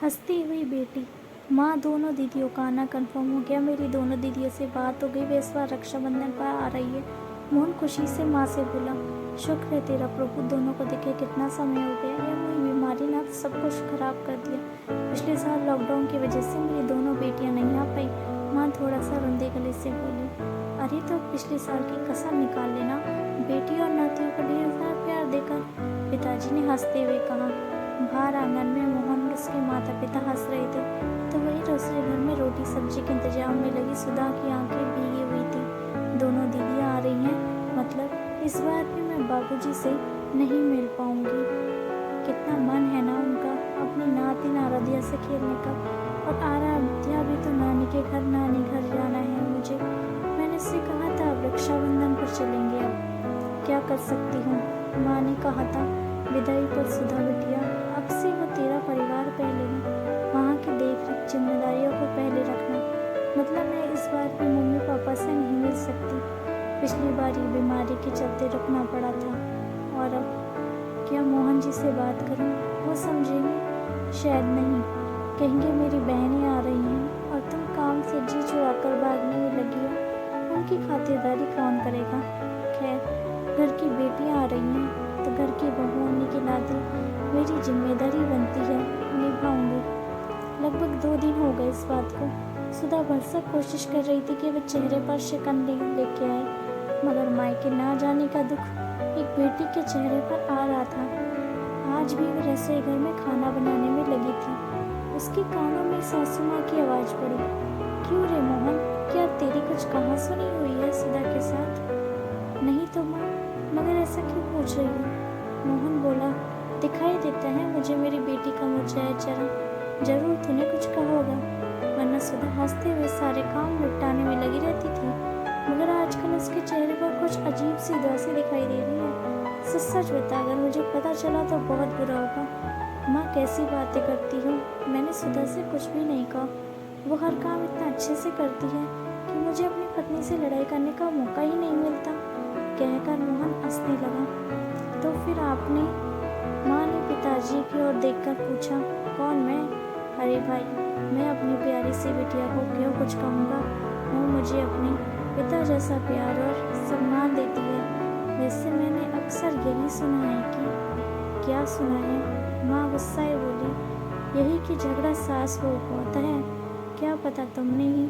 हंसती हुई बेटी। माँ, दोनों दीदियों का आना कंफर्म हो गया। मेरी दोनों दीदियों से बात हो गई, वे इस बार रक्षाबंधन पर आ रही है। मोहन खुशी से माँ से बोला, शुक्र है तेरा प्रभु, दोनों को दिखे कितना समय हो गया। यह मेरी बीमारी ना तो सब कुछ खराब कर दिया। पिछले साल लॉकडाउन की वजह से मेरी दोनों बेटियां नहीं आ पाई। माँ थोड़ा सा रुंधे गले से बोली, अरे तो पिछले साल की कसर निकाल लेना, बेटी और नातियों को ढेर सारा प्यार देकर। पिताजी ने हंसते हुए कहा। बाहर आंगन में मोहन और उसके माता पिता हंस रहे थे तो वही रसोई घर में रोटी सब्जी के इंतजाम में लगी सुधा की आंखें भीगी हुई थी। दोनों दीदियां आ रही हैं, मतलब इस बार भी मैं बाबूजी से नहीं मिल पाऊंगी। कितना मन है ना उनका अपनी नातिन आराध्या से खेलने का। और आराध्या भी तो नानी के घर, नानी घर जाना है मुझे। मैंने उससे कहा था अब रक्षाबंधन पर चलेंगे, अब क्या कर सकती हूँ। माँ ने कहा था विदाई पर सुधा बिटिया, अब से वो तेरा परिवार पहले है, वहाँ की देख रेख जिम्मेदारियों को पहले रखना। मतलब मैं इस बार भी मम्मी पापा से नहीं मिल सकती। पिछली बार ये बीमारी के चलते रुकना पड़ा था। और अब क्या मोहन जी से बात करूं? वो समझेंगे? शायद नहीं। कहेंगे मेरी बहनें आ रही हैं और तुम काम से जी छुड़ाकर भागने में लगी हो, उनकी खातिरदारी कौन करेगा। खैर, घर की बेटियां आ रही हैं तो घर की बहू होने के नाते मेरी जिम्मेदारी बनती है, निभाऊंगी। लगभग 2 दिन हो गए इस बात को। सुधा भरसक कोशिश कर रही थी कि वह चेहरे पर शिकन लेके आए, मगर मायके ना जाने का दुख एक बेटी के चेहरे पर आ रहा था। आज भी वह रसोई घर में खाना बनाने में लगी थी। उसके कानों में सासू माँ की आवाज पड़ी, क्यों रे मोहन, क्या तेरी कुछ कहा सुनी हुई है सुधा के साथ? नहीं तो माँ, मगर ऐसा क्यों पूछ रही हो? मोहन बोला, दिखाई देता है मुझे मेरी बेटी का मुरझाया चेहरा, जरूर तूने कुछ कहा होगा, वरना सुधा हंसते हुए सारे काम निपटाने में लगी रहती थी। मगर आजकल उसके चेहरे पर कुछ अजीब सी उदासी दिखाई दे रही है। सच बता, अगर मुझे पता चला तो बहुत बुरा होगा। माँ, कैसी बातें करती हो? मैंने सुधा से कुछ भी नहीं कहा। वो हर काम इतना अच्छे से करती है कि मुझे अपनी पत्नी से लड़ाई करने का मौका ही नहीं मिलता, कहकर मोहन हंसने लगा। तो फिर आपने? माँ ने पिताजी की ओर देखकर पूछा। कौन, मैं? अरे भाई, मैं अपनी प्यारी सी बिटिया को क्यों कुछ कहूँगा? वो मुझे अपने पिता जैसा प्यार और सम्मान देती है। वैसे मैंने अक्सर यही सुना है कि। क्या सुना है? माँ गुस्साए बोली, यही कि झगड़ा सास बहू को होता है। क्या पता तुमने ही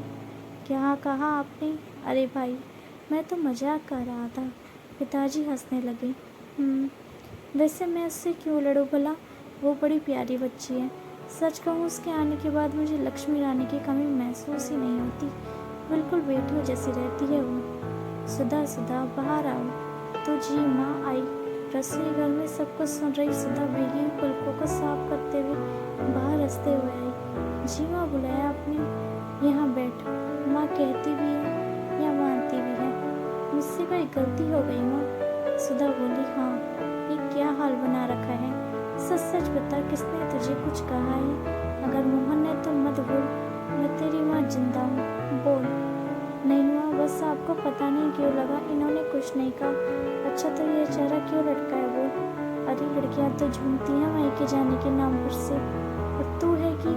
क्या कहा आपने? अरे भाई, मैं तो मजाक कर रहा था। पिताजी हंसने लगे। वैसे मैं उससे क्यों लड़ूं भला? वो बड़ी प्यारी बच्ची है। सच कहूँ, उसके आने के बाद मुझे लक्ष्मी रानी की कमी महसूस ही नहीं होती। बिल्कुल बेटियों जैसी रहती है वो। सुधा, सुधा, बाहर आओ। तो जी माँ आई। रसोई घर में सब कुछ सुन रही सुधा भीगी पलकों को साफ करते हुए बाहर हंसते हुए आई। जी माँ, बुलाया आपने? यहाँ बैठ। माँ कहती भी है या मानती भी है। मुझसे कोई गलती हो गई माँ? सुधा बोली, हाँ। ये क्या हाल बना रखा है? सच बता, किसने तुझे कुछ कहा है? अगर मोहन ने तो मत बोल, मैं तेरी माँ जिंदा हूँ, बोल। नहीं माँ, बस आपको पता नहीं क्यों लगा, इन्होंने कुछ नहीं कहा। अच्छा तो ये चेहरा क्यों लटका है? बोल। अरे लड़कियां तो झूमती हैं मायके जाने के नाम पर से, और तू है कि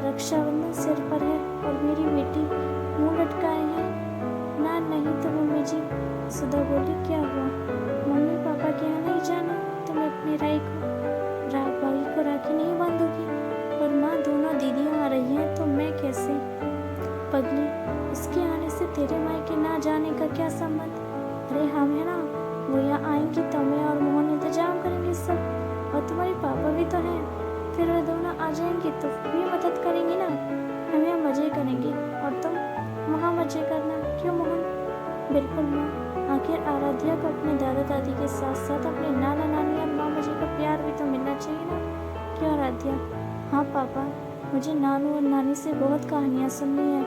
रक्षाबंधन सिर पर है और मेरी बेटी मुंह लटकाए है। ना नहीं तो मम्मी जी। सुधा बोली, क्या हुआ? मम्मी पापा के यहाँ नहीं जाना? तुम अपने भाई को राखी नहीं बांधोगी? और माँ, दोनों दीदियाँ आ रही हैं तो मैं कैसे? पगली, उसके आने से तेरे मायके ना जाने का क्या संबंध? अरे हम है ना, वो यहाँ आएंगी तो मैं और मोहन इंतजाम करेंगे सब, और तुम्हारे पापा भी तो हैं। फिर वे दोनों आ जाएंगे तो भी मदद करेंगी ना। हम यहाँ मजे करेंगे और तुम वहाँ मजे करना। क्यों मोहन? बिल्कुल माँ, आखिर आराध्या को अपने दादा दादी के साथ साथ अपने नाना नानी और मामा जी का प्यार भी तो मिलना चाहिए ना। क्यों आराध्या? हाँ पापा, मुझे नानू और नानी से बहुत कहानियाँ सुननी है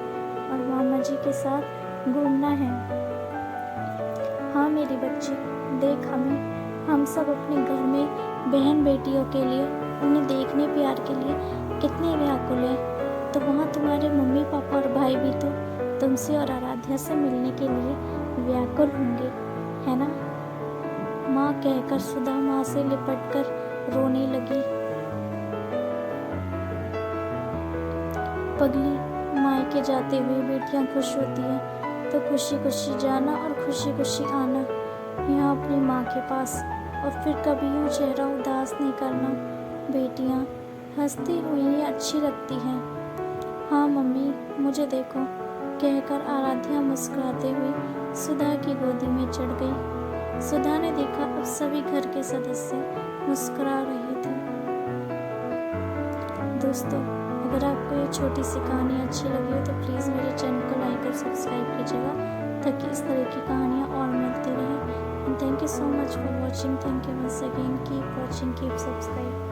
और मामा जी के साथ घूमना है। हाँ मेरी बच्ची, देख, हम सब अपने घर में बहन बेटियों के लिए, उन्हें देखने प्यार के लिए कितने व्याकुल हैं। तो वहाँ तुम्हारे मम्मी पापा और भाई भी तो तुमसे और आराध्या से मिलने के लिए व्याकुल होंगे, है ना? माँ कहकर सुधा माँ से लिपटकर रोने लगी। पगली मायके जाते हुए बेटियां खुश होती हैं तो खुशी खुशी जाना और खुशी खुशी आना यहाँ अपनी माँ के पास, और फिर कभी यूँ चेहरा उदास नहीं करना। बेटियाँ हंसती हुई ही अच्छी लगती हैं। हाँ मम्मी मुझे देखो, कहकर आराध्या मुस्कुराते हुए सुधा की गोदी में चढ़ गई। सुधा ने देखा अब सभी घर के सदस्य मुस्कुरा रहे थे। दोस्तों, अगर आपको ये छोटी सी कहानी अच्छी लगी हो तो प्लीज़ मेरे चैनल को लाइक और सब्सक्राइब कीजिएगा ताकि इस तरह की कहानियाँ और मिलती रहें। And thank you so much for watching. Thank you once again. Keep watching, keep subscribe.